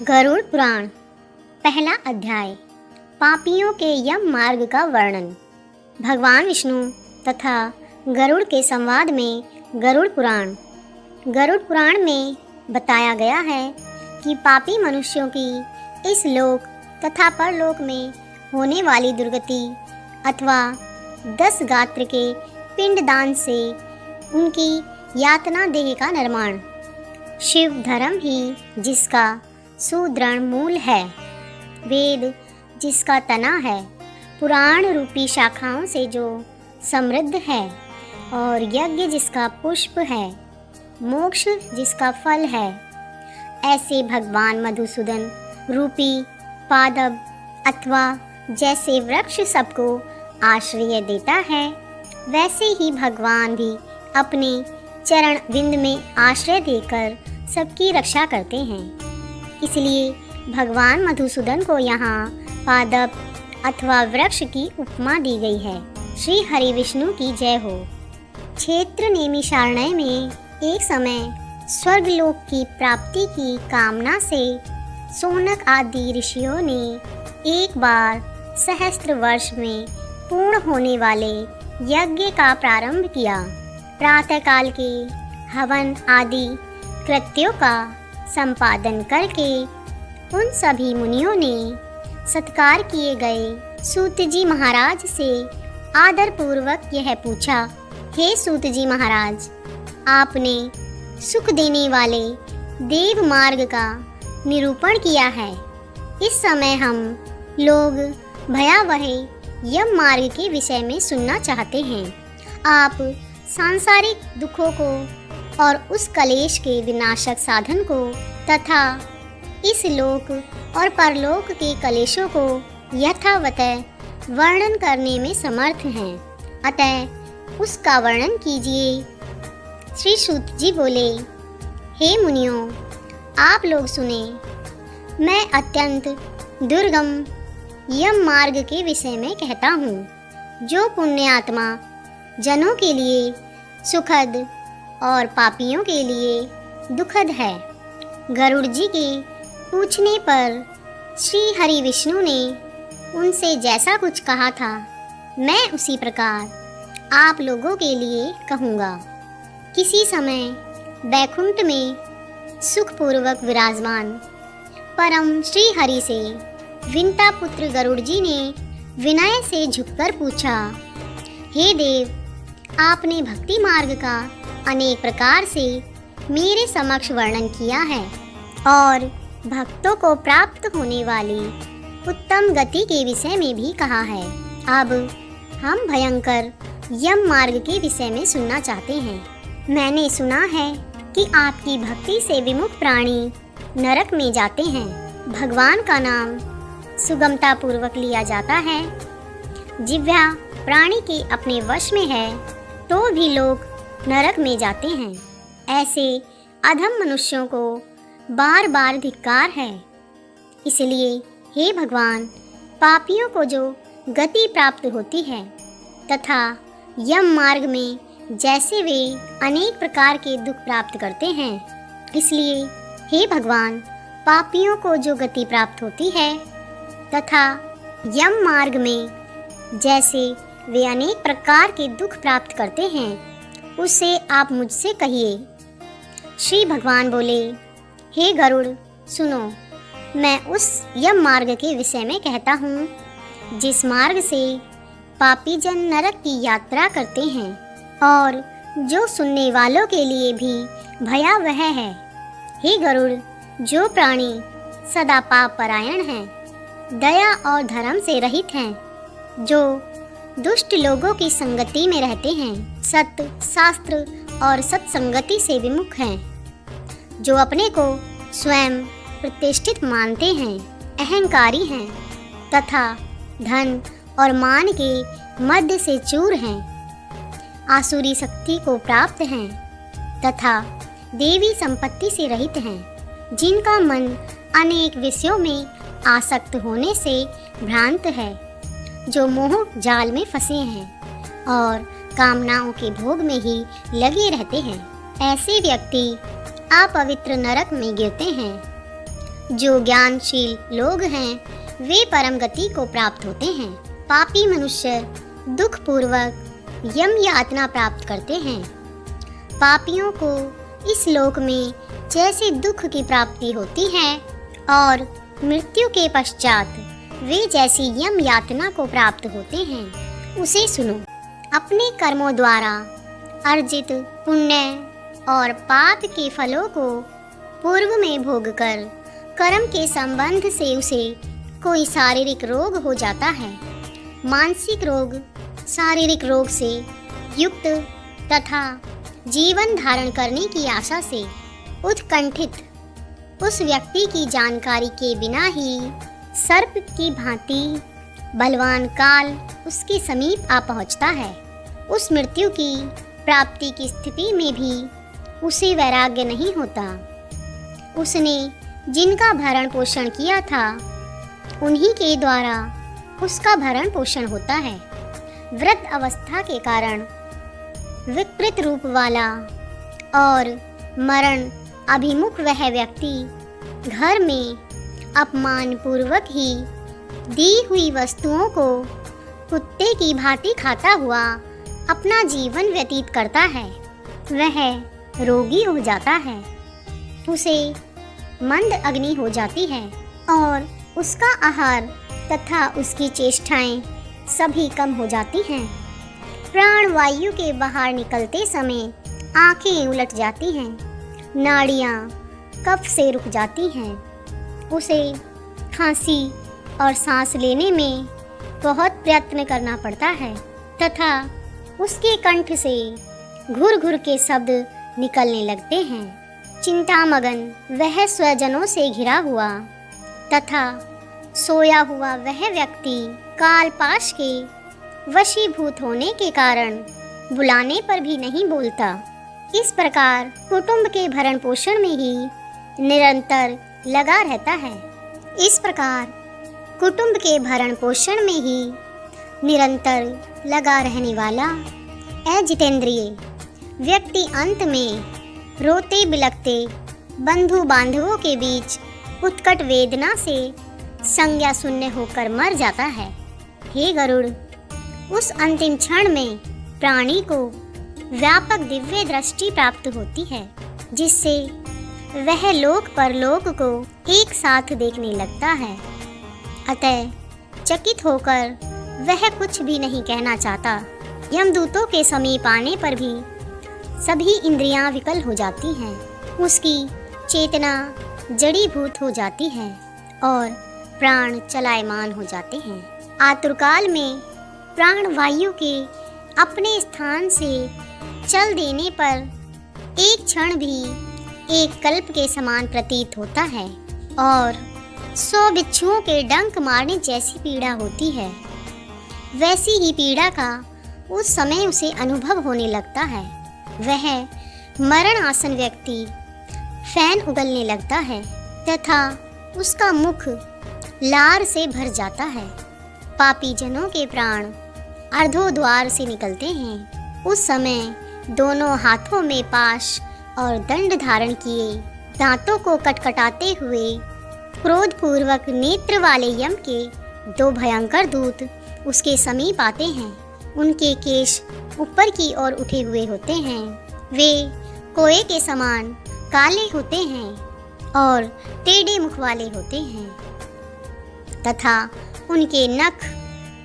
गरुड़ पुराण पहला अध्याय पापियों के यम मार्ग का वर्णन। भगवान विष्णु तथा गरुड़ के संवाद में गरुड़ पुराण में बताया गया है कि पापी मनुष्यों की इस लोक तथा परलोक में होने वाली दुर्गति अथवा 10 गात्र के पिंडदान से उनकी यातना देह का निर्माण, शिव धर्म ही जिसका सुदृढ़ मूल है, वेद जिसका तना है, पुराण रूपी शाखाओं से जो समृद्ध है, और यज्ञ जिसका पुष्प है, मोक्ष जिसका फल है, ऐसे भगवान मधुसूदन रूपी पादप अथवा जैसे वृक्ष सबको आश्रय देता है, वैसे ही भगवान भी अपने चरण बिंद में आश्रय देकर सबकी रक्षा करते हैं। इसलिए भगवान मधुसूदन को यहाँ पादप अथवा वृक्ष की उपमा दी गई है। श्री हरि विष्णु की जय हो। क्षेत्र नैमिषारण्य में एक समय स्वर्गलोक की प्राप्ति की कामना से सोनक आदि ऋषियों ने एक बार सहस्त्र वर्ष में पूर्ण होने वाले यज्ञ का प्रारंभ किया। प्रातःकाल के हवन आदि कृत्यों का संपादन करके उन सभी मुनियों ने सत्कार किए गए सूत जी महाराज से आदर पूर्वक यह पूछा, हे सूत जी महाराज, आपने सुख देने वाले देव मार्ग का निरूपण किया है। इस समय हम लोग भयावह यम मार्ग के विषय में सुनना चाहते हैं। आप सांसारिक दुखों को और उस कलेश के विनाशक साधन को तथा इस लोक और परलोक के कलेशों को यथावत वर्णन करने में समर्थ हैं, अतः उसका वर्णन कीजिए। श्री सूत जी बोले, हे मुनियों, आप लोग सुने। मैं अत्यंत दुर्गम यम मार्ग के विषय में कहता हूँ, जो पुण्य आत्मा जनों के लिए सुखद और पापियों के लिए दुखद है। गरुड़ जी के पूछने पर श्री हरि विष्णु ने उनसे जैसा कुछ कहा था, मैं उसी प्रकार आप लोगों के लिए कहूँगा। किसी समय बैकुंठ में सुखपूर्वक विराजमान परम श्री हरि से विंता पुत्र गरुड़ जी ने विनय से झुककर पूछा, हे देव, आपने भक्ति मार्ग का अनेक प्रकार से मेरे समक्ष वर्णन किया है और भक्तों को प्राप्त होने वाली उत्तम गति के विषय में भी कहा है। अब हम भयंकर यम मार्ग के विषय में सुनना चाहते हैं। मैंने सुना है कि आपकी भक्ति से विमुख प्राणी नरक में जाते हैं। भगवान का नाम सुगमता पूर्वक लिया जाता है। जिह्वा प्राणी के अपने वश में है तो भी लोग नरक में जाते हैं। ऐसे अधम मनुष्यों को बार बार धिक्कार है। इसलिए हे भगवान, पापियों को जो गति प्राप्त होती है तथा यम मार्ग में जैसे वे अनेक प्रकार के दुख प्राप्त करते हैं, इसलिए हे भगवान, पापियों को जो गति प्राप्त होती है तथा यम मार्ग में जैसे वे अनेक प्रकार के दुख प्राप्त करते हैं, उसे आप मुझसे कहिए। श्री भगवान बोले, हे गरुड़, सुनो। मैं उस यम मार्ग के विषय में कहता हूँ जिस मार्ग से पापी जन नरक की यात्रा करते हैं और जो सुनने वालों के लिए भी भयावह है। हे गरुड़, जो प्राणी सदा पाप परायण हैं, दया और धर्म से रहित हैं, जो दुष्ट लोगों की संगति में रहते हैं, सत्य शास्त्र और सत्संगति से विमुख हैं, जो अपने को स्वयं प्रतिष्ठित मानते हैं, अहंकारी हैं तथा धन और मान के मध्य से चूर हैं, आसुरी शक्ति को प्राप्त हैं तथा देवी संपत्ति से रहित हैं, जिनका मन अनेक विषयों में आसक्त होने से भ्रांत है, जो मोह जाल में फंसे हैं और कामनाओं के भोग में ही लगे रहते हैं। ऐसे व्यक्ति अपवित्र नरक में गिरते हैं। जो ज्ञानशील लोग हैं वे परम गति को प्राप्त होते हैं। पापी मनुष्य दुख पूर्वक यम यातना प्राप्त करते हैं। पापियों को इस लोक में जैसे दुख की प्राप्ति होती है और मृत्यु के पश्चात वे जैसी यम यातना को प्राप्त होते हैं, उसे सुनो। अपने कर्मों द्वारा अर्जित पुण्य और पाप के फलों को पूर्व में भोगकर कर्म के संबंध से उसे कोई शारीरिक रोग हो जाता है। मानसिक रोग शारीरिक रोग से युक्त तथा जीवन धारण करने की आशा से उत्कंठित उस व्यक्ति की जानकारी के बिना ही सर्प की भांति बलवान काल उसके समीप आ पहुंचता है। उस मृत्यु की प्राप्ति की स्थिति में भी उसे वैराग्य नहीं होता। उसने जिनका भरण पोषण किया था उन्हीं के द्वारा उसका भरण पोषण होता है। वृद्ध अवस्था के कारण विकृत रूप वाला और मरण अभिमुख वह व्यक्ति घर में अपमान पूर्वक ही दी हुई वस्तुओं को कुत्ते की भांति खाता हुआ अपना जीवन व्यतीत करता है। वह रोगी हो जाता है, उसे मंद अग्नि हो जाती है और उसका आहार तथा उसकी चेष्टाएं सभी कम हो जाती हैं। प्राण वायु के बाहर निकलते समय आंखें उलट जाती हैं, नाड़ियाँ कफ से रुक जाती हैं। उसे खांसी और सांस लेने में बहुत प्रयत्न करना पड़ता है तथा उसके कंठ से घुर घुर के शब्द निकलने लगते हैं। चिंतामगन वह स्वजनों से घिरा हुआ तथा सोया हुआ वह व्यक्ति कालपाश के वशीभूत होने के कारण बुलाने पर भी नहीं बोलता। इस प्रकार कुटुंब के भरण पोषण में ही निरंतर लगा रहता है। इस प्रकार कुटुंब के भरण पोषण में ही निरंतर लगा रहने वाला अजितेंद्रिय व्यक्ति अंत में रोते बिलखते बंधु बांधवों के बीच उत्कट वेदना से संज्ञा शून्य होकर मर जाता है। हे गरुड़, उस अंतिम क्षण में प्राणी को व्यापक दिव्य दृष्टि प्राप्त होती है, जिससे वह लोक परलोक को एक साथ देखने लगता है। अतः चकित होकर वह कुछ भी नहीं कहना चाहता। यमदूतों के समीप आने पर भी सभी इंद्रियां विकल हो जाती हैं, उसकी चेतना जड़ीभूत हो जाती है और प्राण चलायमान हो जाते हैं। आतुरकाल में प्राण वायु के अपने स्थान से चल देने पर एक क्षण भी एक कल्प के समान प्रतीत होता है और 100 बिच्छुओं के डंक मारने जैसी पीड़ा होती है। वैसी ही पीड़ा का उस समय उसे अनुभव होने लगता है। वह मरण आसन व्यक्ति फैन उगलने लगता है तथा उसका मुख लार से भर जाता है। पापी जनों के प्राण अर्धोद्वार से निकलते हैं। उस समय दोनों हाथों में पाश और दंड धारण किए, दांतों को कटकटाते हुए क्रोधपूर्वक नेत्र वाले यम के 2 भयंकर दूत उसके समीप आते हैं। उनके केश ऊपर की ओर उठे हुए होते हैं। वे कोए के समान काले होते हैं और टेढ़े मुख वाले होते हैं तथा उनके नख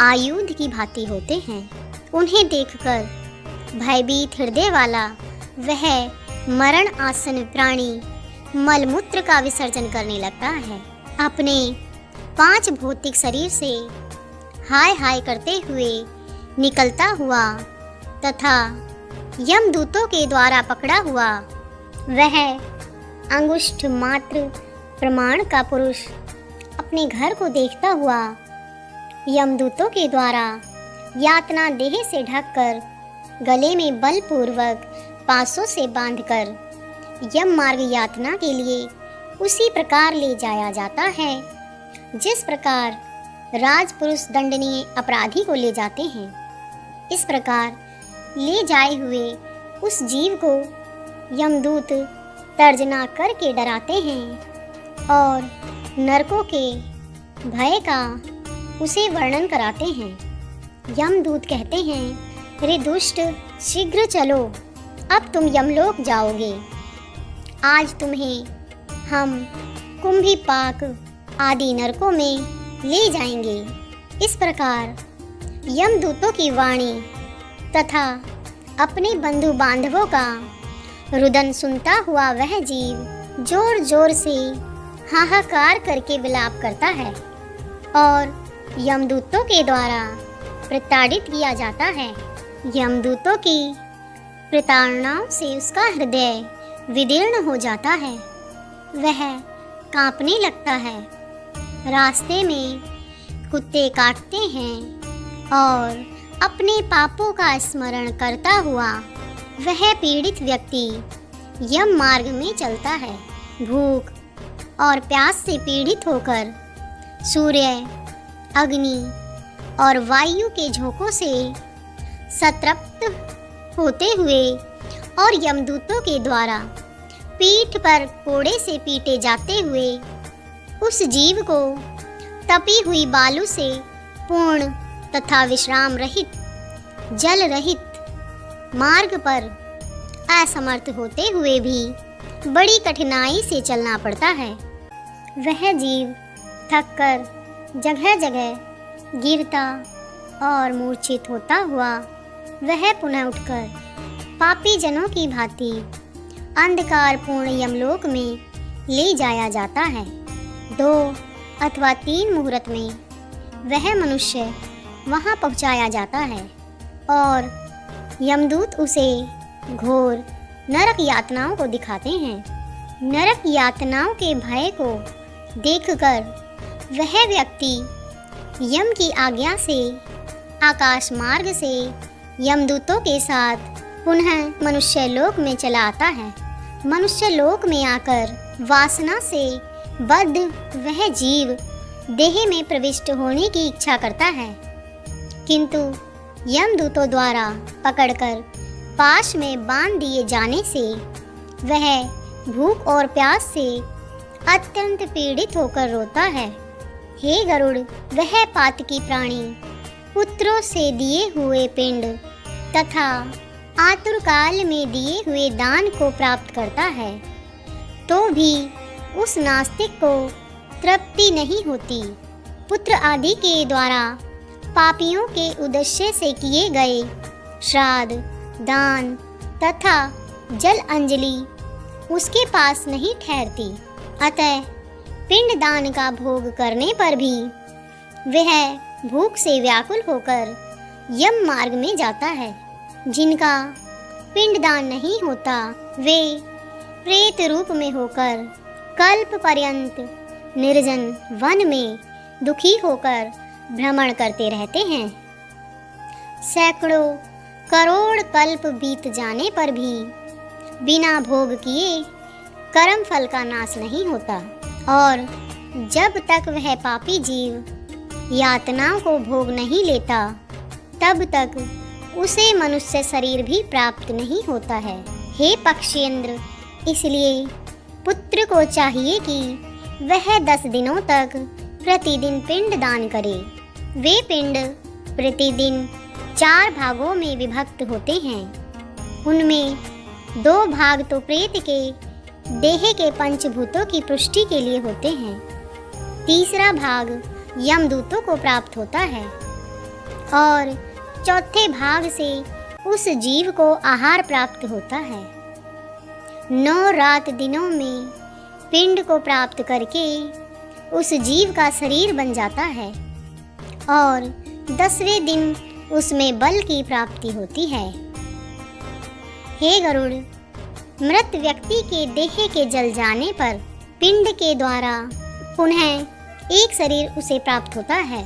आयुध की भांति होते हैं। उन्हें देखकर भयभीत हृदय वाला वह मरण आसन प्राणी मलमूत्र का विसर्जन करने लगता है। अपने 5 भौतिक शरीर से हाय हाय करते हुए निकलता हुआ तथा यमदूतों के द्वारा पकड़ा हुआ वह अंगुष्ठ मात्र प्रमाण का पुरुष अपने घर को देखता हुआ यमदूतों के द्वारा यातना देह से ढककर गले में बलपूर्वक पासों से बांधकर यम मार्ग यातना के लिए उसी प्रकार ले जाया जाता है जिस प्रकार राजपुरुष दंडनीय अपराधी को ले जाते हैं। इस प्रकार ले जाए हुए उस जीव को यमदूत तर्जना करके डराते हैं और नरकों के भय का उसे वर्णन कराते हैं। यमदूत कहते हैं, रे दुष्ट, शीघ्र चलो, अब तुम यमलोक जाओगे। आज तुम्हें हम कुंभीपाक आदि नरकों में ले जाएंगे। इस प्रकार यमदूतों की वाणी तथा अपने बंधु बांधवों का रुदन सुनता हुआ वह जीव जोर जोर से हाहाकार करके विलाप करता है और यमदूतों के द्वारा प्रताड़ित किया जाता है। यमदूतों की प्रताड़नाओं से उसका हृदय विदीर्ण हो जाता है। वह कांपने लगता है। रास्ते में कुत्ते काटते हैं और अपने पापों का स्मरण करता हुआ वह पीड़ित व्यक्ति यम मार्ग में चलता है। भूख और प्यास से पीड़ित होकर सूर्य, अग्नि और वायु के झोंकों से संतप्त होते हुए और यमदूतों के द्वारा पीठ पर कोड़े से पीटे जाते हुए उस जीव को तपी हुई बालू से पूर्ण तथा विश्राम रहित, जल रहित मार्ग पर असमर्थ होते हुए भी बड़ी कठिनाई से चलना पड़ता है। वह जीव थककर जगह जगह गिरता और मूर्छित होता हुआ वह पुनः उठकर पापी जनों की भांति अंधकारपूर्ण यमलोक में ले जाया जाता है। 2 अथवा 3 मुहूर्त में वह मनुष्य वहां पहुंचाया जाता है और यमदूत उसे घोर नरक यातनाओं को दिखाते हैं। नरक यातनाओं के भय को देखकर वह व्यक्ति यम की आज्ञा से आकाश मार्ग से यमदूतों के साथ पुनः मनुष्य लोक में चला आता है। मनुष्य लोक में आकर वासना से बद्ध वह जीव देह में प्रविष्ट होने की इच्छा करता है, किंतु यमदूतों द्वारा पकड़कर पाश में बांध दिए जाने से वह भूख और प्यास से अत्यंत पीड़ित होकर रोता है। हे गरुड़, वह पातकी प्राणी पुत्रों से दिए हुए पिंड तथा आतुर काल में दिए हुए दान को प्राप्त करता है, तो भी उस नास्तिक को तृप्ति नहीं होती। पुत्र आदि के द्वारा पापियों के उद्देश्य से किए गए श्राद्ध, दान तथा जल अंजलि उसके पास नहीं ठहरती। अतः पिंड दान का भोग करने पर भी वह भूख से व्याकुल होकर यम मार्ग में जाता है। जिनका पिंडदान नहीं होता वे प्रेत रूप में होकर कल्प पर्यंत निर्जन वन में दुखी होकर भ्रमण करते रहते हैं। सैकड़ों करोड़ कल्प बीत जाने पर भी बिना भोग किए कर्म फल का नाश नहीं होता और जब तक वह पापी जीव यातनाओं को भोग नहीं लेता तब तक उसे मनुष्य शरीर भी प्राप्त नहीं होता है। हे पक्षीन्द्र, इसलिए पुत्र को चाहिए कि वह 10 दिनों तक प्रतिदिन पिंड दान करे। वे पिंड प्रतिदिन 4 भागों में विभक्त होते हैं। उनमें 2 भाग तो प्रेत के देह के पंचभूतों की पुष्टि के लिए होते हैं, तीसरा भाग यमदूतों को प्राप्त होता है और चौथे भाग से उस जीव को आहार प्राप्त होता है। 9 रात दिनों में पिंड को प्राप्त करके उस जीव का शरीर बन जाता है और 10वें दिन उसमें बल की प्राप्ति होती है। हे गरुड़, मृत व्यक्ति के देह के जल जाने पर पिंड के द्वारा पुनः एक शरीर उसे प्राप्त होता है,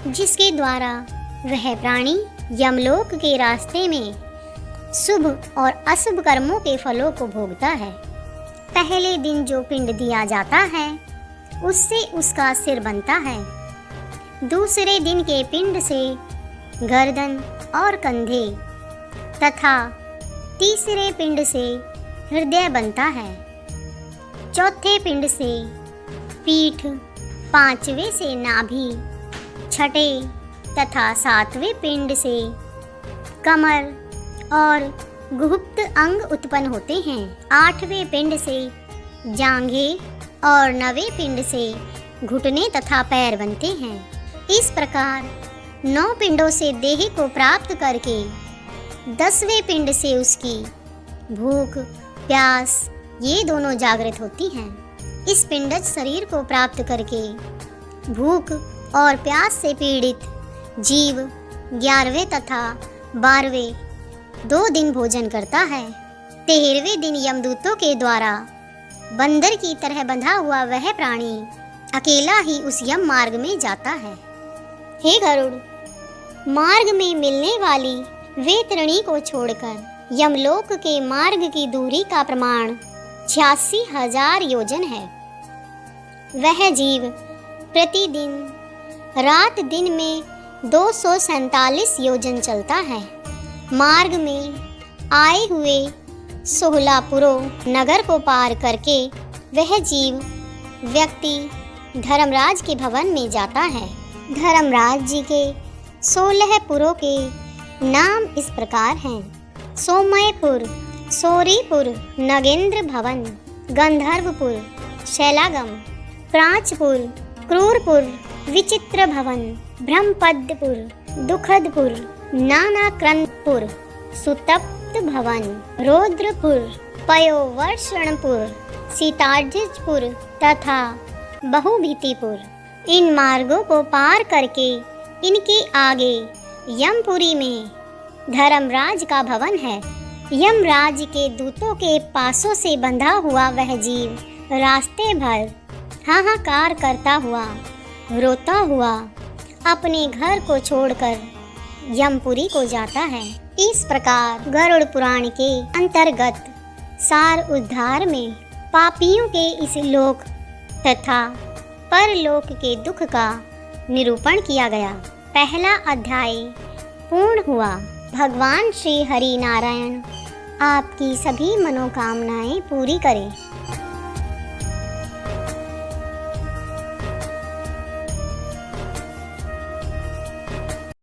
जिसके द्वारा वह प्राणी यमलोक के रास्ते में शुभ और अशुभ कर्मों के फलों को भोगता है। पहले दिन जो पिंड दिया जाता है उससे उसका सिर बनता है। दूसरे दिन के पिंड से गर्दन और कंधे तथा तीसरे पिंड से हृदय बनता है। चौथे पिंड से पीठ, पांचवें से नाभि, छठे तथा सातवें पिंड से कमर और गुप्त अंग उत्पन्न होते हैं। आठवें पिंड से जांघें और नवें पिंड से घुटने तथा पैर बनते हैं। इस प्रकार 9 पिंडों से देह को प्राप्त करके 10वें पिंड से उसकी भूख, प्यास ये दोनों जागृत होती हैं। इस पिंडज शरीर को प्राप्त करके भूख और प्यास से पीड़ित जीव 11वें तथा 12वें 2 दिन भोजन करता है। 13वें दिन यमदूतों के द्वारा बंदर की तरह बंधा हुआ वह प्राणी अकेला ही उस यम मार्ग में जाता है। हे गरुड़, मार्ग में मिलने वाली वैतरणी को छोड़कर यमलोक के मार्ग की दूरी का प्रमाण 86,000 योजन है। वह जीव प्रतिदिन रात दिन में 247 योजन चलता है। मार्ग में आए हुए 16 पुरों नगर को पार करके वह जीव व्यक्ति धर्मराज के भवन में जाता है। धर्मराज जी के 16 पुरों के नाम इस प्रकार हैं: सोमयपुर, सौरीपुर, नगेंद्र भवन, गंधर्वपुर, शैलागम, प्राचपुर, क्रूरपुर, विचित्र भवन, ब्रह्मपदपुर, दुखदपुर, नानाक्रंदपुर, सुतप्त भवन, रौद्रपुर, पयोवर्षणपुर, सीतार्जितपुर तथा बहुभीतिपुर। इन मार्गों को पार करके इनके आगे यमपुरी में धर्मराज का भवन है। यमराज के दूतों के पासों से बंधा हुआ वह जीव रास्ते भर हाहाकार करता हुआ, रोता हुआ अपने घर को छोड़कर यमपुरी को जाता है। इस प्रकार गरुड़ पुराण के अंतर्गत सार उद्धार में पापियों के इस लोक तथा परलोक के दुख का निरूपण किया गया। पहला अध्याय पूर्ण हुआ। भगवान श्री हरि नारायण आपकी सभी मनोकामनाएं पूरी करें।